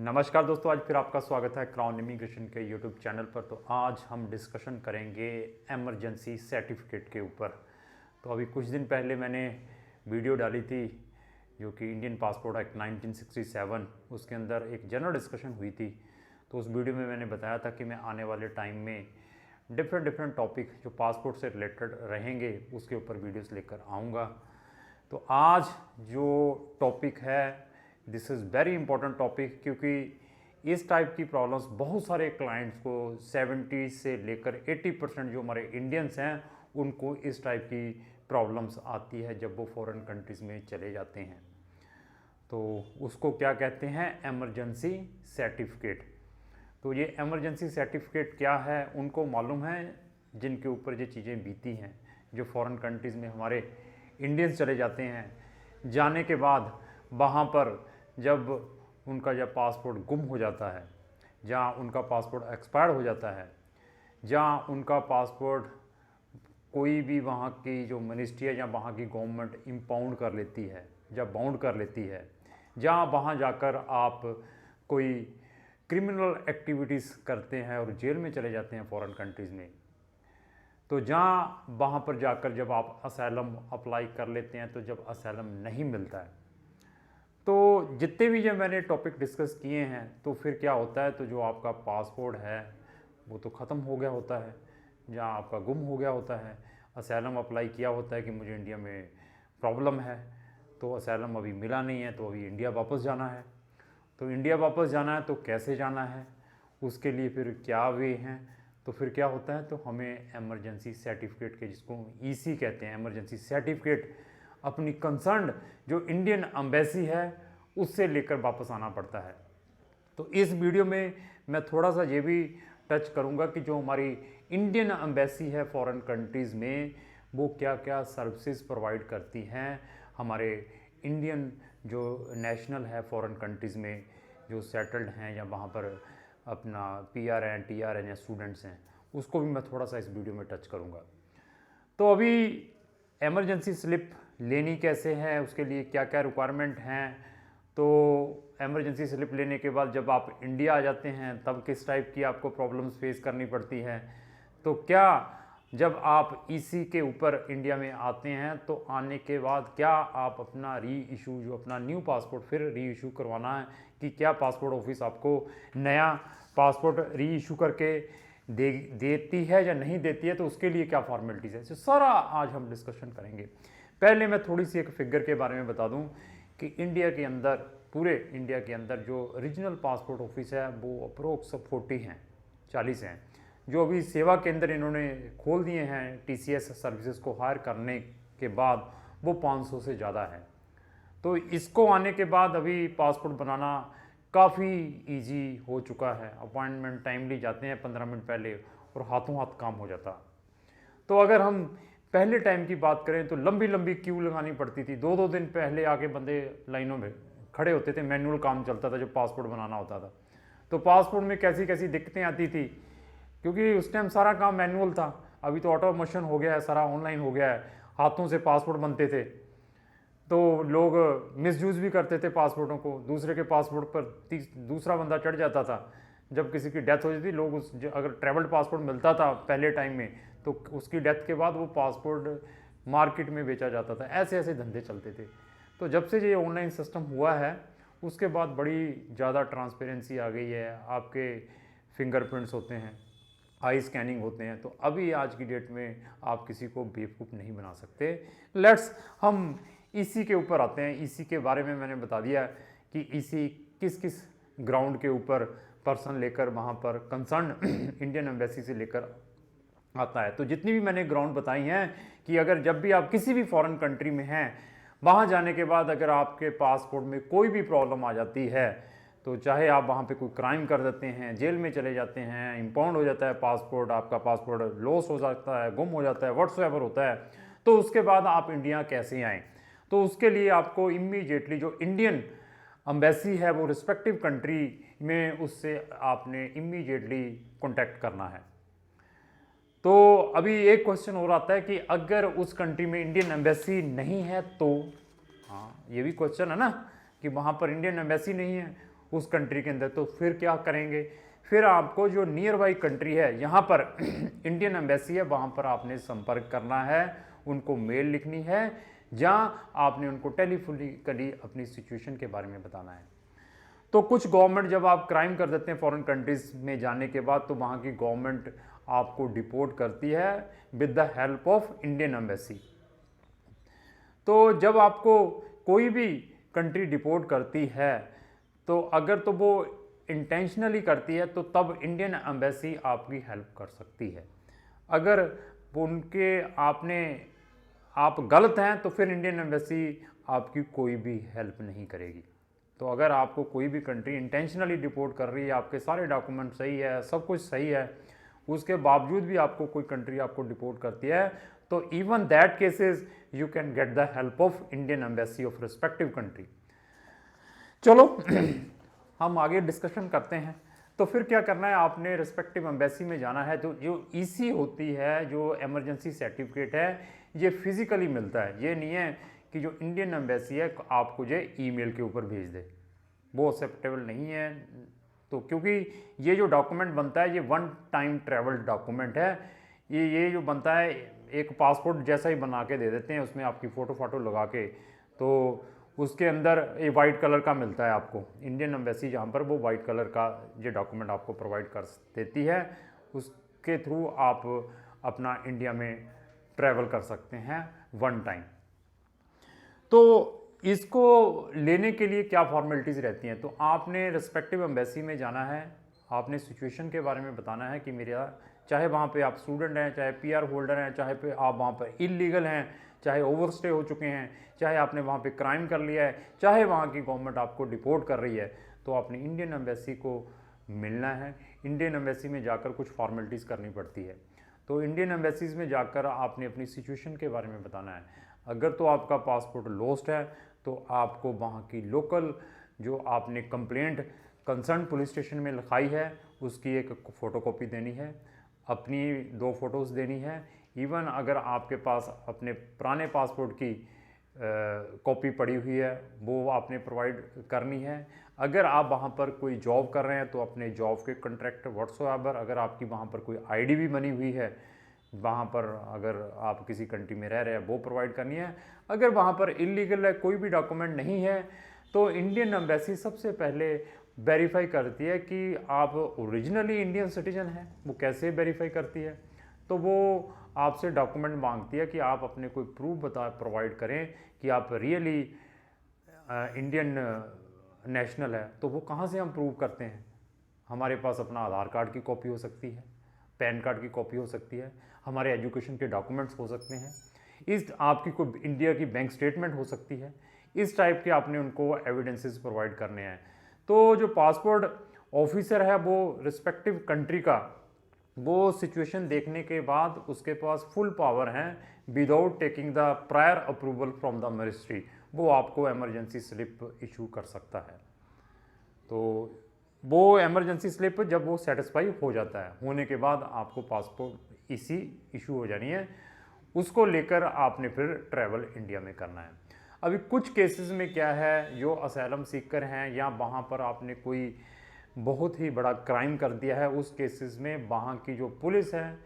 नमस्कार दोस्तों, आज फिर आपका स्वागत है क्राउन इमिग्रेशन के यूट्यूब चैनल पर। तो आज हम डिस्कशन करेंगे एमरजेंसी सर्टिफिकेट के ऊपर। तो अभी कुछ दिन पहले मैंने वीडियो डाली थी जो कि इंडियन पासपोर्ट एक्ट 1967, उसके अंदर एक जनरल डिस्कशन हुई थी। तो उस वीडियो में मैंने बताया था कि मैं आने वाले टाइम में डिफरेंट टॉपिक जो पासपोर्ट से रिलेटेड रहेंगे उसके ऊपर वीडियोस लेकर आऊँगा। तो आज जो टॉपिक है this is very important topic, क्योंकि इस टाइप की प्रॉब्लम्स बहुत सारे क्लाइंट्स को 70 से लेकर 80% जो हमारे इंडियंस हैं उनको इस टाइप की प्रॉब्लम्स आती है जब वो फॉरेन कंट्रीज़ में चले जाते हैं। तो उसको क्या कहते हैं? Emergency certificate. तो ये एमरजेंसी सर्टिफिकेट क्या है उनको मालूम है जिनके ऊपर ये चीज़ें बीती हैं, जो फॉरेन कंट्रीज़ में हमारे इंडियंस चले जाते हैं। जाने के बाद वहाँ पर जब उनका जब पासपोर्ट गुम हो जाता है, जहाँ उनका पासपोर्ट एक्सपायर हो जाता है, जहाँ उनका पासपोर्ट कोई भी वहाँ की जो मिनिस्ट्री है या वहाँ की गवर्नमेंट इम्पाउंड कर लेती है, जब बाउंड कर लेती है, जहाँ वहाँ जाकर आप कोई क्रिमिनल एक्टिविटीज़ करते हैं और जेल में चले जाते हैं फॉरेन कंट्रीज़ में, तो जहाँ वहाँ पर जाकर जब आप असाइलम अप्लाई कर लेते हैं तो जब असाइलम नहीं मिलता है, तो जितने भी जब मैंने टॉपिक डिस्कस किए हैं तो फिर क्या होता है, तो जो आपका पासपोर्ट है वो तो ख़त्म हो गया होता है, जहाँ आपका गुम हो गया होता है। असाइलम अप्लाई किया होता है कि मुझे इंडिया में प्रॉब्लम है, तो असाइलम अभी मिला नहीं है, तो अभी इंडिया वापस जाना है। तो इंडिया वापस जाना है तो कैसे जाना है, उसके लिए फिर क्या वे हैं, तो फिर क्या होता है, तो हमें एमरजेंसी सर्टिफिकेट के, जिसको ईसी कहते हैं, एमरजेंसी सर्टिफिकेट, अपनी कंसर्न जो इंडियन एम्बेसी है उससे लेकर वापस आना पड़ता है। तो इस वीडियो में मैं थोड़ा सा ये भी टच करूंगा कि जो हमारी इंडियन एम्बेसी है फॉरेन कंट्रीज़ में वो क्या क्या सर्विसेज प्रोवाइड करती हैं हमारे इंडियन जो नेशनल है फॉरेन कंट्रीज़ में जो सेटल्ड हैं या वहाँ पर अपना पीआर हैं, टीआर हैं या स्टूडेंट्स हैं, उसको भी मैं थोड़ा सा इस वीडियो में टच करूँगा। तो अभी एमरजेंसी स्लिप लेनी कैसे है, उसके लिए क्या क्या रिक्वायरमेंट हैं। तो एमरजेंसी स्लिप लेने के बाद जब आप इंडिया आ जाते हैं तब किस टाइप की आपको प्रॉब्लम्स फेस करनी पड़ती है। तो क्या जब आप ईसी के ऊपर इंडिया में आते हैं तो आने के बाद क्या आप अपना री इशू, जो अपना न्यू पासपोर्ट फिर री इशू करवाना है, कि क्या पासपोर्ट ऑफिस आपको नया पासपोर्ट री इशू करके देती है या नहीं देती है, तो उसके लिए क्या फॉर्मेलिटीज़ है, सारा आज हम डिस्कशन करेंगे। पहले मैं थोड़ी सी एक फिगर के बारे में बता दूं कि इंडिया के अंदर, पूरे इंडिया के अंदर जो रीजनल पासपोर्ट ऑफिस है वो अप्रोक्स 40 हैं, 40 हैं, जो अभी सेवा केंद्र इन्होंने खोल दिए हैं टीसीएस सर्विसेज को हायर करने के बाद, वो 500 से ज़्यादा है। तो इसको आने के बाद अभी पासपोर्ट बनाना काफ़ी इजी हो चुका है। अपॉइंटमेंट टाइमली जाते हैं 15 मिनट पहले और हाथों हाथ काम हो जाता। तो अगर हम पहले टाइम की बात करें तो लंबी लंबी क्यू लगानी पड़ती थी, 2-2 दिन पहले आके बंदे लाइनों में खड़े होते थे, मैनुअल काम चलता था जब पासपोर्ट बनाना होता था। तो पासपोर्ट में कैसी कैसी दिक्कतें आती थी, क्योंकि उस टाइम सारा काम मैनुअल था। अभी तो ऑटोमेशन हो गया है, सारा ऑनलाइन हो गया है, हाथों से पासपोर्ट बनते थे। तो लोग मिसयूज़ भी करते थे पासपोर्टों को, दूसरे के पासपोर्ट पर दूसरा बंदा चढ़ जाता था। जब किसी की डेथ हो जाती थी, लोग अगर ट्रैवल्ड पासपोर्ट मिलता था पहले टाइम में तो उसकी डेथ के बाद वो पासपोर्ट मार्केट में बेचा जाता था। ऐसे ऐसे धंधे चलते थे। तो जब से ये ऑनलाइन सिस्टम हुआ है उसके बाद बड़ी ज़्यादा ट्रांसपेरेंसी आ गई है, आपके फिंगरप्रिंट्स होते हैं, आई स्कैनिंग होते हैं। तो अभी आज की डेट में आप किसी को बेवकूफ़ नहीं बना सकते। लेट्स हम ईसी के ऊपर आते हैं। ईसी के बारे में मैंने बता दिया कि ईसी किस किस ग्राउंड के ऊपर पर्सन लेकर वहाँ पर कंसर्न इंडियन एम्बेसी से लेकर आता है। तो जितनी भी मैंने ग्राउंड बताई हैं कि अगर जब भी आप किसी भी फॉरेन कंट्री में हैं, वहाँ जाने के बाद अगर आपके पासपोर्ट में कोई भी प्रॉब्लम आ जाती है, तो चाहे आप वहाँ पे कोई क्राइम कर देते हैं, जेल में चले जाते हैं, इम्पाउंड हो जाता है पासपोर्ट, आपका पासपोर्ट लॉस हो जाता है, गुम हो जाता है, व्हाट्सएवर होता है, तो उसके बाद आप इंडिया कैसे आएँ। तो उसके लिए आपको इमीडिएटली जो इंडियन एम्बेसी है वो रिस्पेक्टिव कंट्री में, उससे आपने इमीडिएटली कॉन्टैक्ट करना है। तो अभी एक क्वेश्चन और आता है कि अगर उस कंट्री में इंडियन एम्बेसी नहीं है तो, हाँ ये भी क्वेश्चन है ना, कि वहाँ पर इंडियन एम्बेसी नहीं है, उस कंट्री के अंदर, तो फिर क्या करेंगे, फिर आपको जो नियर बाई कंट्री है यहाँ पर इंडियन एम्बेसी है वहाँ पर आपने संपर्क करना है, उनको मेल लिखनी है, जहाँ आपने उनको टेलीफोनिकली अपनी सिचुएशन के बारे में बताना है। तो कुछ गवर्नमेंट जब आप क्राइम कर देते हैं फॉरेन कंट्रीज में जाने के बाद, तो वहाँ की गवर्नमेंट आपको डिपोर्ट करती है with the help of Indian embassy. तो जब आपको कोई भी कंट्री डिपोर्ट करती है, तो अगर तो वो इंटेंशनली करती है तो तब इंडियन एम्बेसी आपकी हेल्प कर सकती है। अगर उनके आप गलत हैं तो फिर इंडियन एम्बेसी आपकी कोई भी हेल्प नहीं करेगी। तो अगर आपको कोई भी कंट्री इंटेंशनली डिपोर्ट कर रही है, आपके सारे डॉक्यूमेंट सही है, सब कुछ सही है, उसके बावजूद भी आपको कोई कंट्री आपको डिपोर्ट करती है, तो even that cases you can get the help of Indian embassy of respective country. चलो हम आगे डिस्कशन करते हैं। तो फिर क्या करना है, आपने रिस्पेक्टिव एम्बेसी में जाना है। तो जो ईसी होती है, जो इमरजेंसी सर्टिफिकेट है, ये फिजिकली मिलता है। ये नहीं है कि जो इंडियन एम्बेसी है आपको जो ईमेल के ऊपर भेज दे, वो एक्सेप्टेबल नहीं है। तो क्योंकि ये जो डॉक्यूमेंट बनता है ये वन टाइम ट्रैवल डॉक्यूमेंट है। ये जो बनता है एक पासपोर्ट जैसा ही बना के दे देते हैं, उसमें आपकी फ़ोटो लगा के, तो उसके अंदर ये वाइट कलर का मिलता है आपको। इंडियन एम्बेसी जहाँ पर वो वाइट कलर का ये डॉक्यूमेंट आपको प्रोवाइड कर देती है, उसके थ्रू आप अपना इंडिया में ट्रैवल कर सकते हैं वन टाइम। तो इसको लेने के लिए क्या फॉर्मेलिटीज़ रहती हैं, तो आपने रिस्पेक्टिव एम्बेसी में जाना है, आपने सिचुएशन के बारे में बताना है कि मेरा, चाहे वहाँ पे आप स्टूडेंट हैं, चाहे पीआर होल्डर हैं, चाहे पे आप वहाँ पर इलीगल हैं, चाहे ओवरस्टे हो चुके हैं, चाहे आपने वहाँ पे क्राइम कर लिया है, चाहे वहाँ की गवर्नमेंट आपको डिपोर्ट कर रही है, तो आपने इंडियन एम्बेसी को मिलना है। इंडियन एम्बेसी में जाकर कुछ फॉर्मेलिटीज़ करनी पड़ती है। तो इंडियन एम्बेसीज़ में जाकर आपने अपनी सिचुएशन के बारे में बताना है। अगर तो आपका पासपोर्ट लॉस्ट है तो आपको वहाँ की लोकल जो आपने कंप्लेंट कंसर्न पुलिस स्टेशन में लिखाई है उसकी एक फ़ोटोकॉपी देनी है, अपनी 2 फ़ोटोज़ देनी है। इवन अगर आपके पास अपने पुराने पासपोर्ट की कॉपी पड़ी हुई है वो आपने प्रोवाइड करनी है। अगर आप वहाँ पर कोई जॉब कर रहे हैं तो अपने जॉब के कॉन्ट्रैक्ट व्हाट्सएवर, अगर आपकी वहाँ पर कोई आईडी भी बनी हुई है वहाँ पर, अगर आप किसी कंट्री में रह रहे हैं, वो प्रोवाइड करनी है। अगर वहाँ पर इलीगल है, कोई भी डॉक्यूमेंट नहीं है, तो इंडियन एम्बेसी सबसे पहले वेरीफाई करती है कि आप ओरिजिनली इंडियन सिटीजन हैं। वो कैसे वेरीफाई करती है, तो वो आपसे डॉक्यूमेंट मांगती है कि आप अपने कोई प्रूफ प्रोवाइड करें कि आप रियली इंडियन नेशनल है। तो वो कहाँ से हम प्रूव करते हैं, हमारे पास अपना आधार कार्ड की कॉपी हो सकती है, पैन कार्ड की कॉपी हो सकती है, हमारे एजुकेशन के डॉक्यूमेंट्स हो सकते हैं, इस आपकी कोई इंडिया की बैंक स्टेटमेंट हो सकती है। इस टाइप के आपने उनको एविडेंसेस प्रोवाइड करने हैं। तो जो पासपोर्ट ऑफिसर है वो रिस्पेक्टिव कंट्री का, वो सिचुएशन देखने के बाद उसके पास फुल पावर हैं, without taking the prior approval from the ministry, वो आपको इमरजेंसी स्लिप इशू कर सकता है। तो वो इमरजेंसी स्लिप जब वो सेटिस्फाई हो जाता है, होने के बाद आपको पासपोर्ट इशू हो जानी है, उसको लेकर आपने फिर ट्रैवल इंडिया में करना है। अभी कुछ केसेस में क्या है, जो असाइलम सीकर हैं या वहाँ पर आपने कोई बहुत ही बड़ा क्राइम कर दिया है, उस केसेस में वहाँ की जो पुलिस है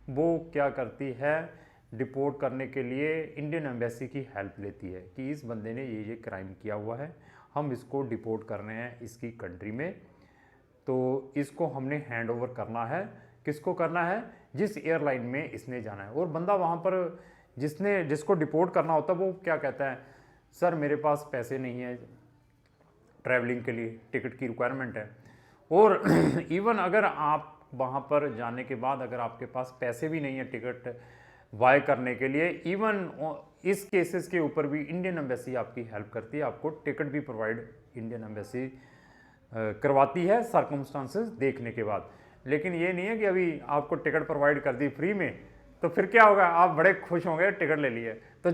वो क्या करती है, डिपोर्ट करने के लिए इंडियन एम्बेसी की हेल्प लेती है कि इस बंदे ने ये क्राइम किया हुआ है, हम इसको डिपोर्ट कर रहे हैं इसकी कंट्री में, तो इसको हमने हैंड ओवर करना है। किसको करना है, जिस एयरलाइन में इसने जाना है। और बंदा वहाँ पर जिसको डिपोर्ट करना होता है वो क्या कहता है, सर मेरे पास पैसे नहीं है ट्रैवलिंग के लिए, टिकट की रिक्वायरमेंट है। और इवन अगर आप वहाँ पर जाने के बाद अगर आपके पास पैसे भी नहीं है टिकट बाय करने के लिए, इवन इस केसेस के ऊपर भी इंडियन एम्बेसी आपकी हेल्प करती है, आपको टिकट भी प्रोवाइड इंडियन एम्बेसी करवाती है सर्कमस्टांसेस देखने के बाद। लेकिन ये नहीं है कि अभी आपको टिकट प्रोवाइड कर दी फ्री में तो फिर क्या होगा, आप बड़े खुश होंगे टिकट ले लिए, तो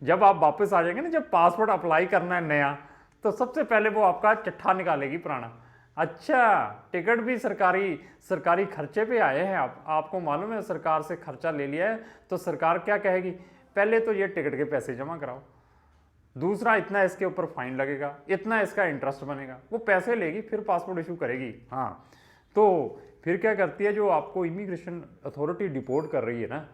जब आप वापस आ जाएंगे ना, जब पासपोर्ट अप्लाई करना है नया, तो सबसे पहले वो आपका चिट्ठा निकालेगी पुराना, अच्छा टिकट भी सरकारी खर्चे पे आए हैं आपको मालूम है सरकार से खर्चा ले लिया है, तो सरकार क्या कहेगी, पहले तो ये टिकट के पैसे जमा कराओ, दूसरा इतना इसके ऊपर फाइन लगेगा, इतना इसका इंटरेस्ट बनेगा, वो पैसे लेगी फिर पासपोर्ट इशू करेगी। हाँ, तो फिर क्या करती है, जो आपको इमिग्रेशन अथॉरिटी डिपोर्ट कर रही है ना,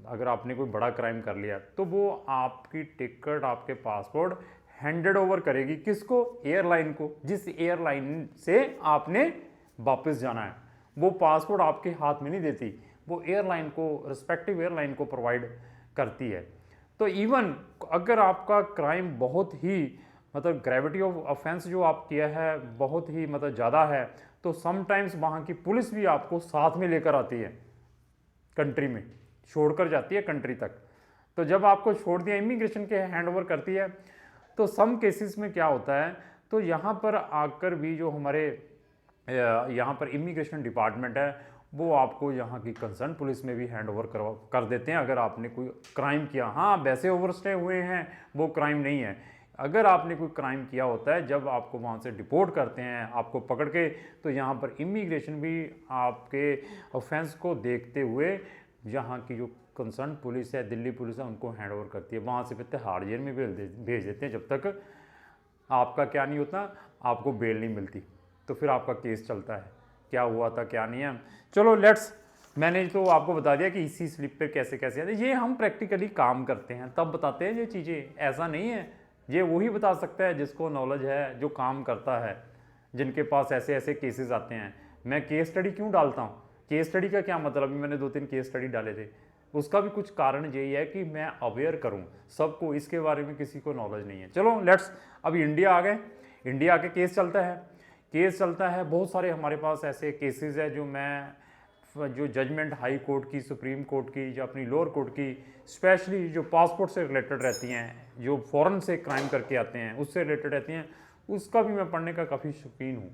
अगर आपने कोई बड़ा क्राइम कर लिया तो वो आपकी टिकट, आपके पासपोर्ट हैंडेड ओवर करेगी किसको? एयरलाइन को, जिस एयरलाइन से आपने वापस जाना है। वो पासपोर्ट आपके हाथ में नहीं देती, वो एयरलाइन को, रिस्पेक्टिव एयरलाइन को प्रोवाइड करती है। तो इवन अगर आपका क्राइम बहुत ही मतलब ग्रेविटी ऑफ ऑफेंस जो आप किया है बहुत ही मतलब ज़्यादा है, तो समटाइम्स वहाँ की पुलिस भी आपको साथ में लेकर आती है, कंट्री में छोड़कर जाती है कंट्री तक। तो जब आपको छोड़ दिया, इमिग्रेशन के हैंड ओवर करती है, तो सम केसेस में क्या होता है, तो यहाँ पर आकर भी जो हमारे यहाँ पर इमिग्रेशन डिपार्टमेंट है वो आपको यहाँ की कंसर्न पुलिस में भी हैंड ओवर कर देते हैं अगर आपने कोई क्राइम किया। हाँ, वैसे ओवरस्टे हुए हैं वो क्राइम नहीं है। अगर आपने कोई क्राइम किया होता है, जब आपको वहाँ से डिपोर्ट करते हैं आपको पकड़ के, तो यहाँ पर इमिग्रेशन भी आपके ऑफेंस को देखते हुए यहाँ की जो कंसर्न पुलिस है, दिल्ली पुलिस है, उनको हैंड ओवर करती है। वहाँ से फिर तिहाड़ जेल में भेज देते हैं जब तक आपका क्या नहीं होता, आपको बेल नहीं मिलती। तो फिर आपका केस चलता है, क्या हुआ था क्या नहीं है। चलो लेट्स, मैंने तो आपको बता दिया कि इसी स्लिप पे कैसे कैसे आते, ये हम प्रैक्टिकली काम करते हैं तब बताते हैं ये चीज़ें, ऐसा नहीं है। ये वही बता सकता है जिसको नॉलेज है, जो काम करता है, जिनके पास ऐसे ऐसे केसेस आते हैं। मैं केस स्टडी क्यों डालता हूँ? केस स्टडी का क्या मतलब, अभी मैंने 2-3 केस स्टडी डाले थे, उसका भी कुछ कारण यही है कि मैं अवेयर करूँ सबको, इसके बारे में किसी को नॉलेज नहीं है। चलो लेट्स, अभी इंडिया आ गए, इंडिया आके केस चलता है, केस चलता है। बहुत सारे हमारे पास ऐसे केसेस है जो जजमेंट हाई कोर्ट की, सुप्रीम कोर्ट की, जो अपनी लोअर कोर्ट की, स्पेशली जो पासपोर्ट से रिलेटेड रहती हैं, जो फॉरेन से क्राइम करके आते हैं उससे रिलेटेड रहती हैं, उसका भी मैं पढ़ने का काफ़ी शौकीन हूँ।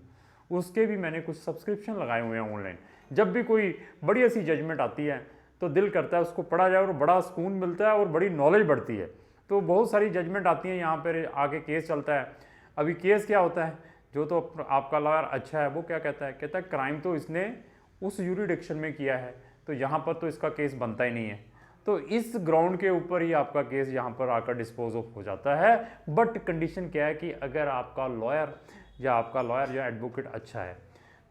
उसके भी मैंने कुछ सब्सक्रिप्शन लगाए हुए हैं ऑनलाइन। जब भी कोई बड़ी ऐसी जजमेंट आती है तो दिल करता है उसको पढ़ा जाए और बड़ा सुकून मिलता है और बड़ी नॉलेज बढ़ती है। तो बहुत सारी जजमेंट आती हैं, यहाँ पर आके केस चलता है। अभी केस क्या होता है, जो तो आपका लॉयर अच्छा है वो क्या कहता है क्राइम तो इसने उस यूरिडिक्शन में किया है, तो यहाँ पर तो इसका केस बनता ही नहीं है। तो इस ग्राउंड के ऊपर ही आपका केस यहाँ पर आकर डिस्पोज ऑफ हो जाता है। बट कंडीशन क्या है कि अगर आपका लॉयर या एडवोकेट अच्छा है,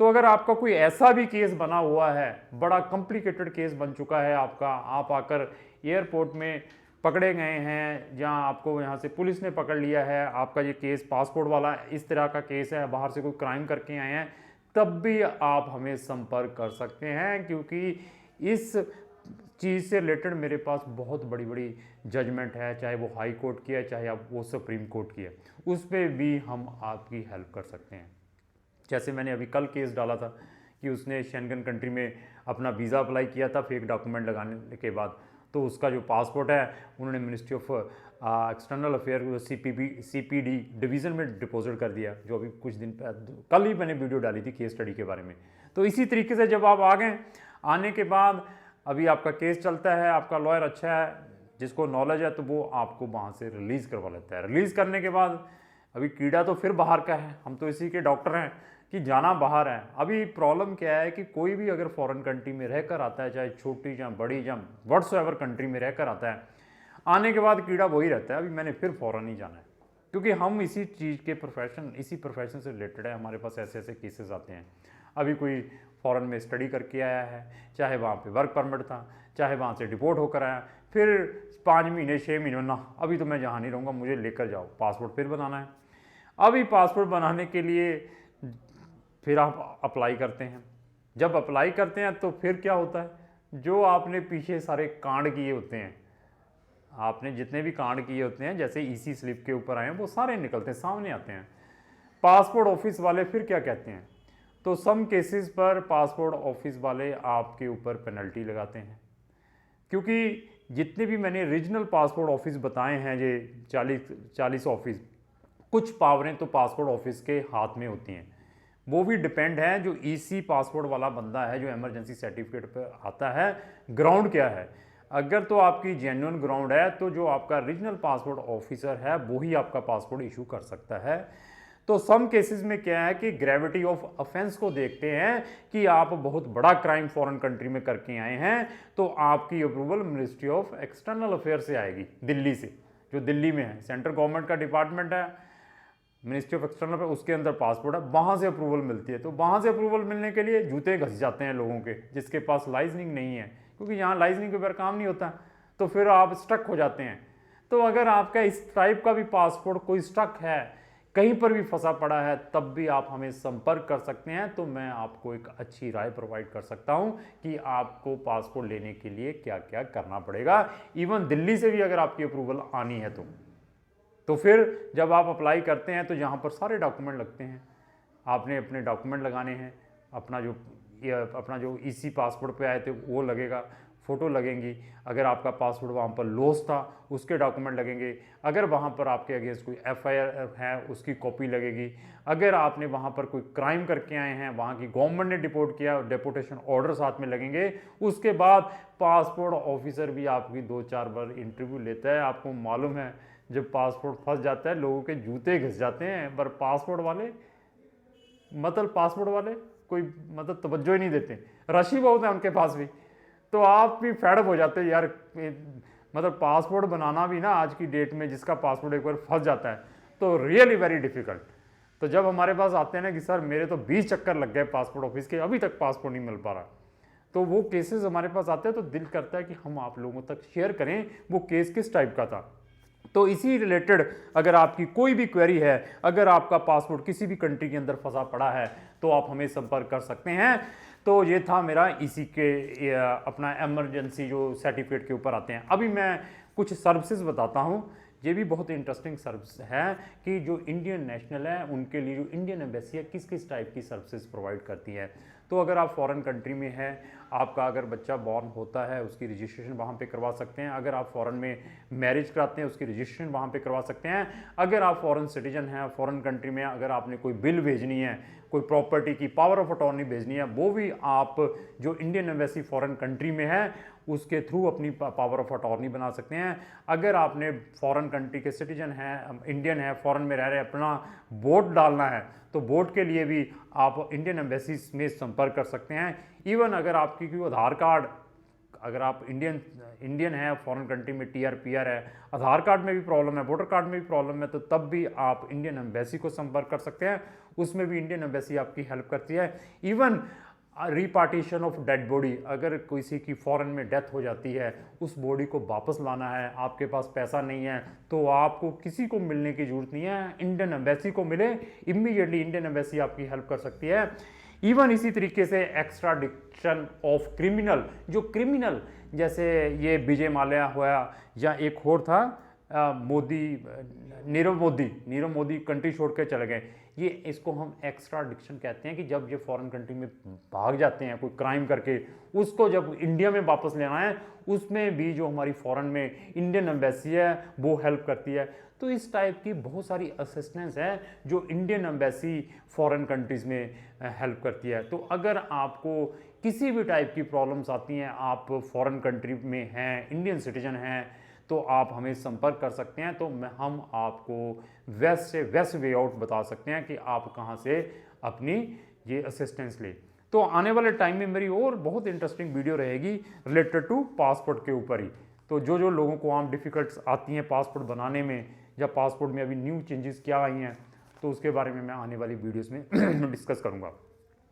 तो अगर आपका कोई ऐसा भी केस बना हुआ है, बड़ा कॉम्प्लिकेटेड केस बन चुका है आपका, आप आकर एयरपोर्ट में पकड़े गए हैं, जहां आपको यहाँ से पुलिस ने पकड़ लिया है, आपका ये केस पासपोर्ट वाला इस तरह का केस है, बाहर से कोई क्राइम करके आए हैं, तब भी आप हमें संपर्क कर सकते हैं, क्योंकि इस चीज़ से रिलेटेड मेरे पास बहुत बड़ी बड़ी जजमेंट है, चाहे वो हाई कोर्ट की है, चाहे आप वो सुप्रीम कोर्ट की है, उस पर भी हम आपकी हेल्प कर सकते हैं। जैसे मैंने अभी कल केस डाला था कि उसने शेंगन कंट्री में अपना वीज़ा अप्लाई किया था फेक डॉक्यूमेंट लगाने के बाद, तो उसका जो पासपोर्ट है उन्होंने ministry of external affair CPD division में डिपॉजिट कर दिया, जो अभी कुछ दिन कल ही मैंने वीडियो डाली थी केस स्टडी के बारे में। तो इसी तरीके से जब आप आ गए, आने के बाद अभी आपका केस चलता है, आपका लॉयर अच्छा है, जिसको नॉलेज है, तो वो आपको वहाँ से रिलीज़ करवा लेता है। रिलीज़ करने के बाद अभी कीड़ा तो फिर बाहर का है, हम तो इसी के डॉक्टर हैं कि जाना बाहर है। अभी प्रॉब्लम क्या है कि कोई भी अगर फॉरेन कंट्री में रहकर आता है, चाहे छोटी या बड़ी या व्हाट्सएवर कंट्री में रहकर आता है, आने के बाद कीड़ा वही रहता है, अभी मैंने फिर फॉरेन ही जाना है, क्योंकि हम इसी चीज़ के इसी प्रोफेशन से रिलेटेड है। हमारे पास ऐसे ऐसे केसेस आते हैं। अभी कोई फॉरेन में स्टडी करके आया है, चाहे वहाँ पे वर्क परमिट था, चाहे वहाँ से डिपोर्ट होकर आया, फिर 5 महीने 6 महीने ना, अभी तो मैं जहाँ नहीं रहूँगा, मुझे लेकर जाओ, पासपोर्ट फिर बनाना है। अभी पासपोर्ट बनाने के लिए फिर आप अप्लाई करते हैं। जब अप्लाई करते हैं तो फिर क्या होता है, जो आपने पीछे सारे कांड किए होते हैं, आपने जितने भी कांड किए होते हैं, जैसे इसी स्लिप के ऊपर आए हैं, वो सारे निकलते हैं, सामने आते हैं। पासपोर्ट ऑफिस वाले फिर क्या कहते हैं, तो सम केसेस पर पासपोर्ट ऑफिस वाले आपके ऊपर पेनल्टी लगाते हैं, क्योंकि जितने भी मैंने रीजनल पासपोर्ट ऑफिस बताए हैं, ये 40 ऑफिस, कुछ पावरें तो पासपोर्ट ऑफिस के हाथ में होती हैं। वो भी डिपेंड है, जो ईसी पासपोर्ट वाला बंदा है जो इमरजेंसी सर्टिफिकेट पर आता है, ग्राउंड क्या है। अगर तो आपकी जेन्युइन ग्राउंड है, तो जो आपका रीजनल पासपोर्ट ऑफिसर है वो ही आपका पासपोर्ट इशू कर सकता है। तो सम केसेस में क्या है कि ग्रेविटी ऑफ ऑफेंस को देखते हैं कि आप बहुत बड़ा क्राइम फॉरेन कंट्री में करके आए हैं, तो आपकी approval ministry of external affair से आएगी, दिल्ली से, जो दिल्ली में है, सेंट्रल गवर्नमेंट का डिपार्टमेंट है, मिनिस्ट्री ऑफ एक्सटर्नल पे, उसके अंदर पासपोर्ट है, वहाँ से अप्रूवल मिलती है। तो वहाँ से अप्रूवल मिलने के लिए जूते घस जाते हैं लोगों के, जिसके पास लाइजनिंग नहीं है, क्योंकि यहाँ लाइजनिंग के बगैर काम नहीं होता, तो फिर आप स्टक हो जाते हैं। तो अगर आपका इस टाइप का भी पासपोर्ट कोई स्टक है, कहीं पर भी फंसा पड़ा है, तब भी आप हमें संपर्क कर सकते हैं, तो मैं आपको एक अच्छी राय प्रोवाइड कर सकता हूं कि आपको पासपोर्ट लेने के लिए क्या क्या करना पड़ेगा। इवन दिल्ली से भी अगर आपकी अप्रूवल आनी है तो फिर जब आप अप्लाई करते हैं तो यहाँ पर सारे डॉक्यूमेंट लगते हैं, आपने अपने डॉक्यूमेंट लगाने हैं, अपना जो इसी पासपोर्ट पे आए थे वो लगेगा, फ़ोटो लगेंगी, अगर आपका पासपोर्ट वहाँ पर लॉस था उसके डॉक्यूमेंट लगेंगे, अगर वहाँ पर आपके अगेंस्ट कोई एफआईआर है उसकी कॉपी लगेगी, अगर आपने वहाँ पर कोई क्राइम करके आए हैं, वहाँ की गवर्नमेंट ने डिपोर्ट किया, डिपोर्टेशन ऑर्डर साथ में लगेंगे। उसके बाद पासपोर्ट ऑफिसर भी आपकी 2-4 बार इंटरव्यू लेता है। आपको मालूम है जब पासपोर्ट फंस जाता है लोगों के जूते घिस जाते हैं, पर पासपोर्ट वाले कोई तवज्जो ही नहीं देते, रशी बहुत है उनके पास भी। तो आप भी फेड हो जाते हैं यार, पासपोर्ट बनाना भी ना आज की डेट में, जिसका पासपोर्ट एक बार फंस जाता है तो रियली वेरी डिफिकल्ट। तो जब हमारे पास आते हैं ना कि सर मेरे तो 20 चक्कर लग गए पासपोर्ट ऑफिस के, अभी तक पासपोर्ट नहीं मिल पा रहा, तो वो केसेस हमारे पास आते हैं, तो दिल करता है कि हम आप लोगों तक शेयर करें वो केस किस टाइप का था। तो इसी रिलेटेड अगर आपकी कोई भी क्वेरी है, अगर आपका पासपोर्ट किसी भी कंट्री के अंदर फंसा पड़ा है, तो आप हमें संपर्क कर सकते हैं। तो ये था मेरा इसी के अपना इमरजेंसी जो सर्टिफिकेट के ऊपर आते हैं। अभी मैं कुछ सर्विसेज बताता हूँ, ये भी बहुत इंटरेस्टिंग सर्विस है कि जो इंडियन नेशनल है उनके लिए जो इंडियन एम्बेसी है किस किस टाइप की सर्विसेज प्रोवाइड करती है। तो अगर आप फॉरेन कंट्री में हैं, आपका अगर बच्चा बॉर्न होता है उसकी रजिस्ट्रेशन वहाँ पे करवा सकते हैं। अगर आप फॉरेन में मैरिज कराते हैं उसकी रजिस्ट्रेशन वहाँ पे करवा सकते हैं। अगर आप फॉरेन सिटीजन हैं, फॉरेन कंट्री में अगर आपने कोई बिल भेजनी है, कोई प्रॉपर्टी की पावर ऑफ अटॉर्नी भेजनी है, वो भी आप जो इंडियन एम्बेसी फॉरेन कंट्री में है उसके थ्रू अपनी पावर ऑफ अटॉर्नी बना सकते हैं। अगर आपने फॉरेन कंट्री के सिटीजन हैं, इंडियन है, फॉरेन में रह रहे, अपना वोट डालना है, तो वोट के लिए भी आप इंडियन एम्बेसी में संपर्क कर सकते हैं। इवन अगर आपकी कोई आधार कार्ड, अगर आप इंडियन है, फॉरेन कंट्री में टीआर पीआर है, आधार कार्ड में भी प्रॉब्लम है, वोटर कार्ड में भी प्रॉब्लम है, तो तब भी आप इंडियन एम्बेसी को संपर्क कर सकते हैं, उसमें भी इंडियन एम्बेसी आपकी हेल्प करती है। इवन रिपार्टीशन ऑफ डेड बॉडी, अगर किसी की फॉरेन में डेथ हो जाती है, उस बॉडी को वापस लाना है, आपके पास पैसा नहीं है, तो आपको किसी को मिलने की जरूरत नहीं है, इंडियन एम्बेसी को मिले, इमीडिएटली इंडियन एम्बेसी आपकी हेल्प कर सकती है। इवन इसी तरीके से एक्स्ट्राडिक्शन ऑफ क्रिमिनल, जो क्रिमिनल जैसे ये विजय माल्या हुआ या एक और था नीरव मोदी कंट्री छोड़ के चले गए, ये इसको हम एक्स्ट्राडिक्शन कहते हैं कि जब ये फॉरेन कंट्री में भाग जाते हैं कोई क्राइम करके, उसको जब इंडिया में वापस लेना है, उसमें भी जो हमारी फॉरेन में इंडियन एम्बेसी है वो हेल्प करती है। तो इस टाइप की बहुत सारी असिस्टेंस है जो इंडियन एम्बेसी फॉरेन कंट्रीज़ में हेल्प करती है। तो अगर आपको किसी भी टाइप की प्रॉब्लम्स आती हैं, आप फॉरेन कंट्री में हैं, इंडियन सिटीजन हैं, तो आप हमें संपर्क कर सकते हैं। तो हम आपको वेस्ट से वेस्ट वे आउट बता सकते हैं कि आप कहाँ से अपनी ये असिस्टेंस लें। तो आने वाले टाइम में मेरी और बहुत इंटरेस्टिंग वीडियो रहेगी रिलेटेड टू पासपोर्ट के ऊपर ही। तो जो जो लोगों को आम डिफ़िकल्ट्स आती हैं पासपोर्ट बनाने में, या पासपोर्ट में अभी न्यू चेंजेस क्या आई हैं, तो उसके बारे में मैं आने वाली वीडियोज़ में डिस्कस करूँगा।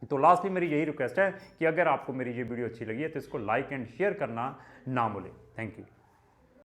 तो लास्टली मेरी यही रिक्वेस्ट है कि अगर आपको मेरी ये वीडियो अच्छी लगी है तो इसको लाइक एंड शेयर करना ना भूलें। Thank you.